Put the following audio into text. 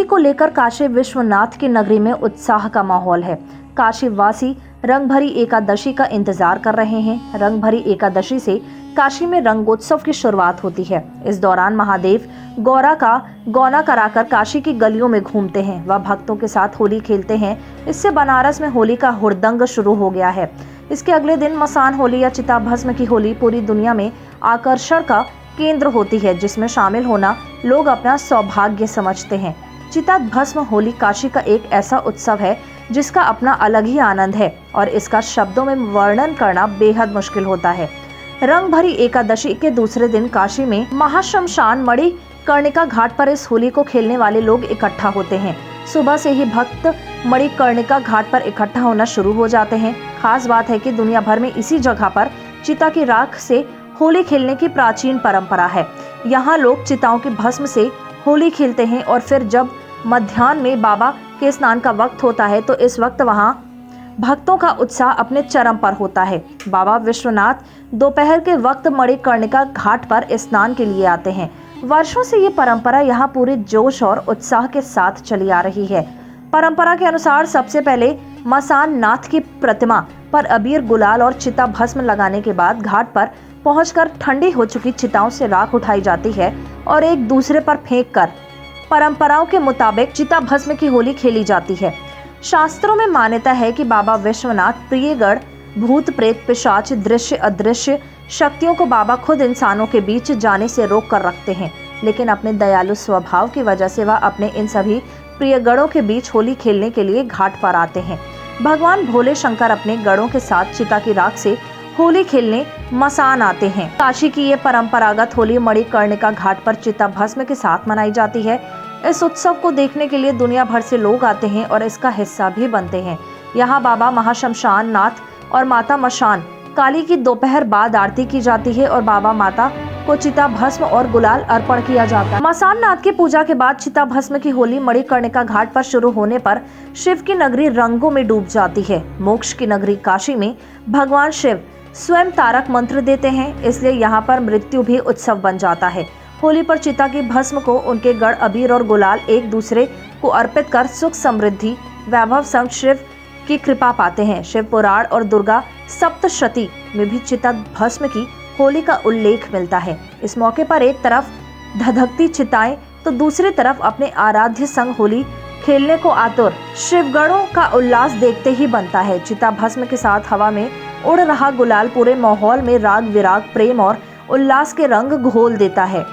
होली को लेकर काशी विश्वनाथ की नगरी में उत्साह का माहौल है। काशी वासी रंग भरी एकादशी का इंतजार कर रहे हैं। रंग भरी एकादशी से काशी में रंगोत्सव की शुरुआत होती है। इस दौरान महादेव गौरा का गौना कराकर काशी की गलियों में घूमते हैं। वह भक्तों के साथ होली खेलते हैं। इससे बनारस में होली का हुड़दंग शुरू हो गया है। इसके अगले दिन मसान होली या चिता भस्म की होली पूरी दुनिया में आकर्षण का केंद्र होती है, जिसमें शामिल होना लोग अपना सौभाग्य समझते हैं। चिता भस्म होली काशी का एक ऐसा उत्सव है जिसका अपना अलग ही आनंद है और इसका शब्दों में वर्णन करना बेहद मुश्किल होता है। रंग भरी एकादशी के दूसरे दिन काशी में महाश्मशान मणिकर्णिका घाट पर इस होली को खेलने वाले लोग इकट्ठा होते हैं। सुबह से ही भक्त मणिकर्णिका घाट पर इकट्ठा होना शुरू हो जाते हैं। खास बात है कि दुनिया भर में इसी जगह पर चिता की राख से होली खेलने की प्राचीन परंपरा है। यहाँ लोग चिताओं की भस्म से होली खेलते हैं और फिर जब मध्याह्न में बाबा के स्नान का वक्त होता है तो इस वक्त वहाँ भक्तों का उत्साह अपने चरम पर होता है। बाबा विश्वनाथ दोपहर के वक्त मणिकर्णिका घाट पर स्नान के लिए आते हैं। वर्षों से ये परंपरा यहाँ पूरे जोश और उत्साह के साथ चली आ रही है। परंपरा के अनुसार सबसे पहले मसान नाथ की प्रतिमा पर अबीर, गुलाल और चिता भस्म लगाने के बाद घाट पर पहुंचकर ठंडी हो चुकी चिताओं से राख उठाई जाती है और एक दूसरे पर फेंककर परंपराओं के मुताबिक चिता भस्म की होली खेली जाती है। शास्त्रों में मान्यता है कि बाबा विश्वनाथ प्रियगढ़ भूत प्रेत पिशाच दृश्य अदृश्य शक्तियों को बाबा खुद इंसानों के बीच जाने से रोक कर रखते हैं, लेकिन अपने दयालु स्वभाव की वजह से वह अपने इन सभी प्रियगढ़ों के बीच होली खेलने के लिए घाट पर आते हैं। भगवान भोले शंकर अपने गढ़ों के साथ चिता की राख से होली खेलने मसान आते हैं। काशी की ये परंपरागत होली मणिकर्णिका घाट पर चिता भस्म के साथ मनाई जाती है। इस उत्सव को देखने के लिए दुनिया भर से लोग आते हैं और इसका हिस्सा भी बनते हैं। यहाँ बाबा महाश्मशान नाथ और माता मशान काली की दोपहर बाद आरती की जाती है और बाबा माता को चिता भस्म और गुलाल अर्पण किया जाता है। मसान नाथ की पूजा के बाद चिता भस्म की होली मणिकर्णिका घाट पर शुरू होने पर शिव की नगरी रंगों में डूब जाती है। मोक्ष की नगरी काशी में भगवान शिव स्वयं तारक मंत्र देते हैं, इसलिए यहाँ पर मृत्यु भी उत्सव बन जाता है। होली पर चिता की भस्म को उनके गढ़ अबीर और गुलाल एक दूसरे को अर्पित कर सुख समृद्धि वैभव संग शिव की कृपा पाते हैं। शिव पुराण और दुर्गा सप्तशती में भी चिता भस्म की होली का उल्लेख मिलता है। इस मौके पर एक तरफ धधकती चिताएं तो दूसरी तरफ अपने आराध्य संग होली खेलने को आतुर शिवगणों का उल्लास देखते ही बनता है। चिता भस्म के साथ हवा में उड़ रहा गुलाल पूरे माहौल में राग विराग प्रेम और उल्लास के रंग घोल देता है।